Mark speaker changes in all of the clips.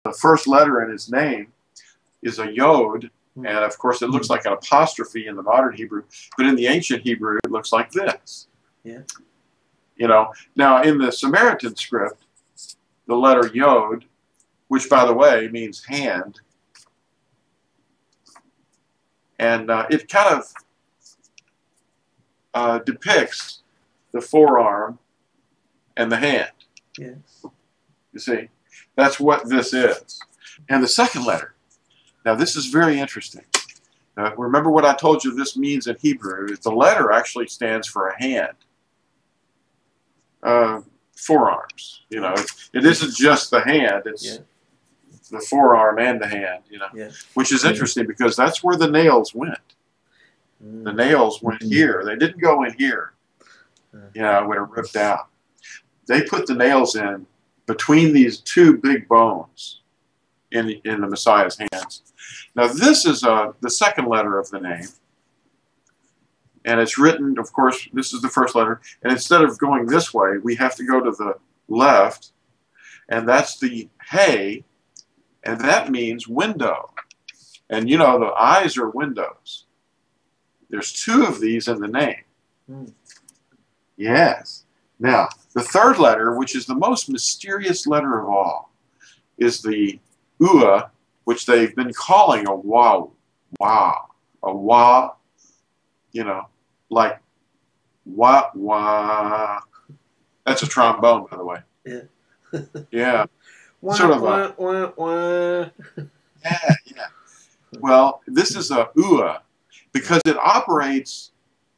Speaker 1: The first letter in his name is a yod, and of course it looks like an apostrophe in the modern Hebrew, but in the ancient Hebrew it looks like this.
Speaker 2: Yeah.
Speaker 1: You know, now in the Samaritan script, the letter yod, which by the way means hand, and it kind of depicts the forearm and the hand.
Speaker 2: Yes.
Speaker 1: You see, that's what this is. And the second letter, now this is very interesting. Remember what I told you this means in Hebrew. The letter actually stands for a hand. Forearms, you know, it isn't just the hand, it's the forearm and the hand, you know, which is interesting because that's where the nails went. The nails went here. They didn't go in here, you know, it would have ripped out. They put the nails in between these two big bones in the Messiah's hands. Now this is the second letter of the name. And it's written, of course, this is the first letter. And instead of going this way, we have to go to the left. And that's the hay. And that means window. And you know, the eyes are windows. There's two of these in the name. Yes. Now, the third letter, which is the most mysterious letter of all, is the uah, which they've been calling a wah. A wah, you know, like wah wah. That's a trombone, by the way.
Speaker 2: Yeah.
Speaker 1: Yeah.
Speaker 2: Wah,
Speaker 1: Sort of
Speaker 2: wah, wah, wah.
Speaker 1: Yeah. Well, this is a uah because it operates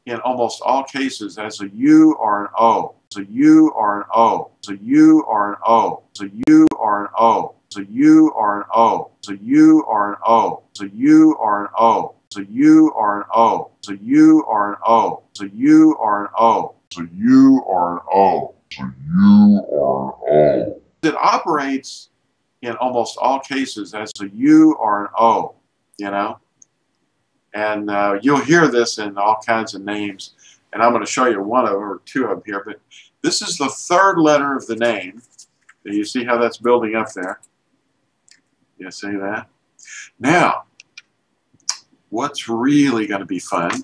Speaker 1: in almost all cases as a U or an O. It's a U or an O. It's a U or an O. It's a U or an O. It's a U or an O. It's a U or an O. It's a U or an O. It's a U or an O. It's a U or an O. It's a U or an O. It's a U or an O. It's a U or an O. It operates in almost all cases as a U or an O, you know? And you'll hear this in all kinds of names. And I'm going to show you one of them or two of them here. But this is the third letter of the name. You see how that's building up there? You see that? Now, what's really going to be fun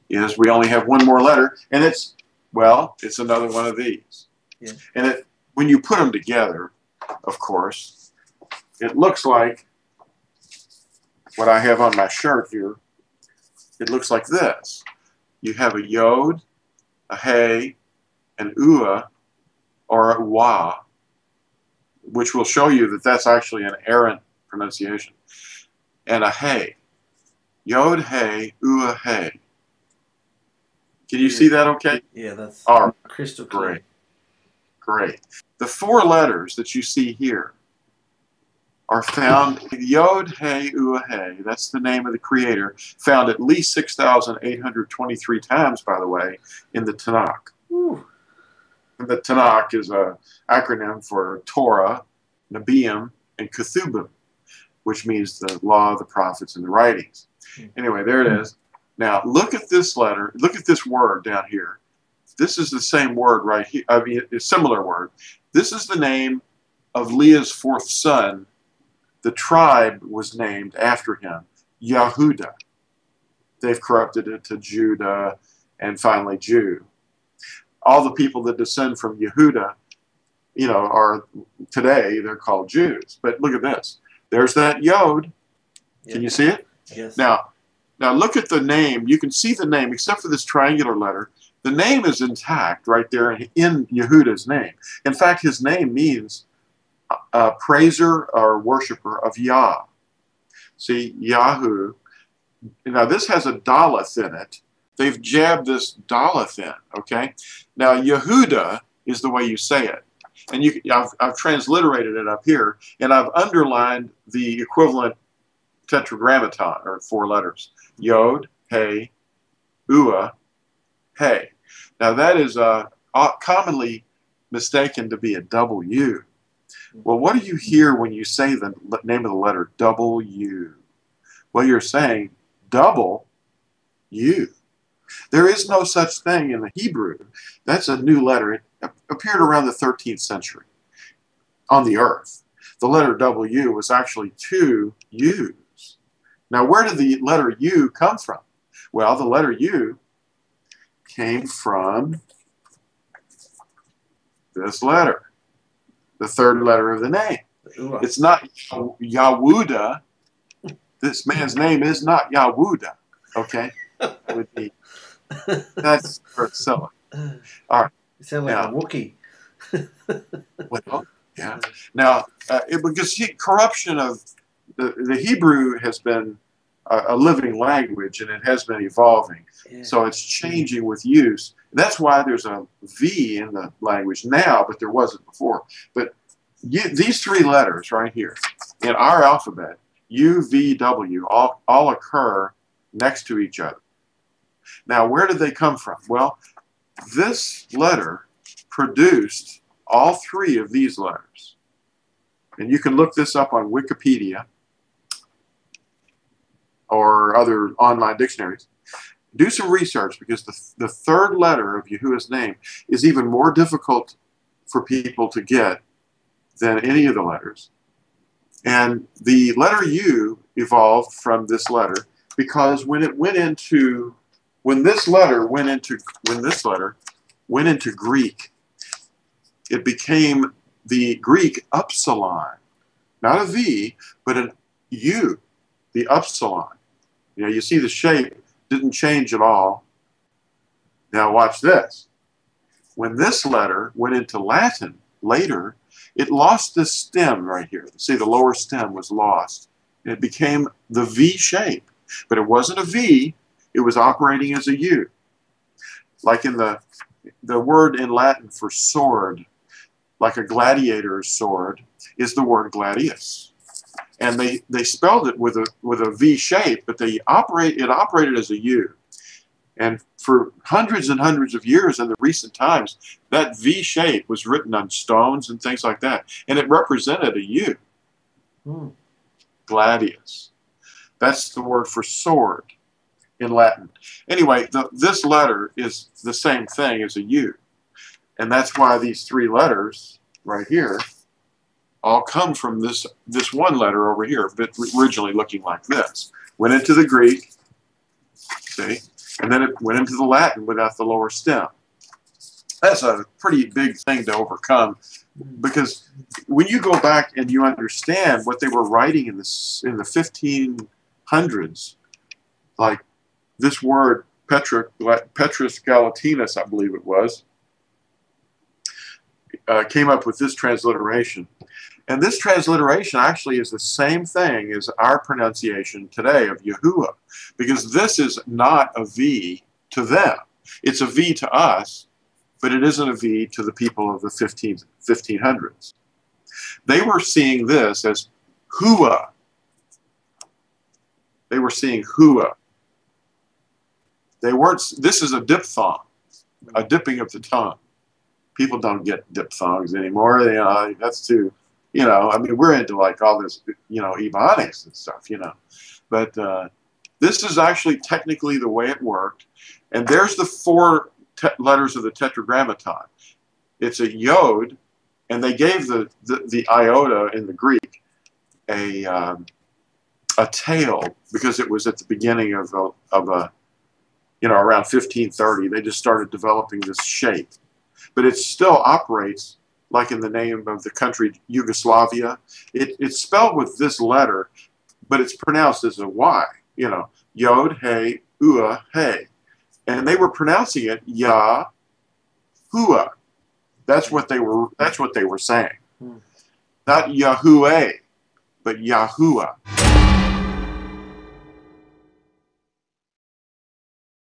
Speaker 1: is we only have one more letter. And it's, well, it's another one of these.
Speaker 2: Yeah.
Speaker 1: And when you put them together, of course, it looks like what I have on my shirt here. It looks like this. You have a yod, a hay, an uah, or a wah, which will show you that that's actually an errant pronunciation, and a hay. Yod-hay-uau-hay. Can you see that okay?
Speaker 2: Yeah, that's
Speaker 1: crystal clear. Great. The four letters that you see here are found, yod-hay-uau-hay, that's the name of the creator, found at least 6,823 times, by the way, in the Tanakh.
Speaker 2: Ooh.
Speaker 1: The Tanakh is an acronym for Torah, Nebiim, and Ketubim, which means the law, the prophets, and the writings. Anyway, there it is. Now, look at this letter, look at this word down here. This is the same word right here, I mean, a similar word. This is the name of Leah's fourth son. The tribe was named after him, Yehudah. They've corrupted it to Judah and finally Jew. All the people that descend from Yehudah, you know, are today, they're called Jews. But look at this. There's that yod. Can you see it?
Speaker 2: Yes.
Speaker 1: Now look at the name. You can see the name, except for this triangular letter. The name is intact right there in Yehudah's name. In fact, his name means praiser or worshiper of Yah. See, Yahu. Now this has a daleth in it. They've jabbed this daleth in, okay? Now Yehudah is the way you say it. And I've transliterated it up here, and I've underlined the equivalent tetragrammaton, or four letters. Yod, hay, uah, hay. Now that is commonly mistaken to be a W. Well, what do you hear when you say the name of the letter W? Well, you're saying double U. There is no such thing in the Hebrew. That's a new letter. It appeared around the 13th century on the earth. the letter W was actually two U's. Now, where did the letter U come from? Well, the letter U came from this letter, the third letter of the name. It's not YAHUAH. This man's name is not YAHUAH. Okay? That's for silly. All right.
Speaker 2: You sound like a Wookiee.
Speaker 1: Well, yeah. Now, because corruption of the Hebrew has been a living language, and it has been evolving. Yeah. So it's changing with use. That's why there's a V in the language now, but there wasn't before. But these three letters right here in our alphabet, U, V, W, all occur next to each other. Now, where did they come from? Well, this letter produced all three of these letters. And you can look this up on Wikipedia or other online dictionaries. Do some research, because the third letter of Yahuwah's name is even more difficult for people to get than any of the letters. And the letter U evolved from this letter because when this letter went into Greek, it became the Greek upsilon, not a V, but an U, the upsilon. You know, you see the shape didn't change at all. Now watch this. When this letter went into Latin later, it lost this stem right here. See, the lower stem was lost. And it became the V shape. But it wasn't a V. It was operating as a U. Like in the word in Latin for sword, like a gladiator's sword, is the word gladius. And they spelled it with a V shape, but it operated as a U. And for hundreds and hundreds of years in the recent times, that V shape was written on stones and things like that. And it represented a U. Gladius. That's the word for sword in Latin. Anyway, this letter is the same thing as a U. And that's why these three letters right here all come from this one letter over here, but originally looking like this. Went into the Greek, see, and then it went into the Latin without the lower stem. That's a pretty big thing to overcome, because when you go back and you understand what they were writing in the 1500s, like this word Petrus Galatinus, I believe it was, came up with this transliteration. And this transliteration actually is the same thing as our pronunciation today of Yahuwah, because this is not a V to them. It's a V to us, but it isn't a V to the people of the 1500s. They were seeing this as Huah. They were seeing Huah. They weren't. This is a diphthong, a dipping of the tongue. People don't get diphthongs anymore. That's too. I mean, we're into like all this, ebonics and stuff, But this is actually technically the way it worked. And there's the four letters of the Tetragrammaton. It's a yod, and they gave the iota in the Greek a tail, because it was at the beginning of around 1530. They just started developing this shape. But it still operates like in the name of the country Yugoslavia. It's spelled with this letter, but it's pronounced as a Y, yod-hay-uau-hay. And they were pronouncing it YAHUAH. That's what they were saying. Not Yahuwah, but YAHUAH.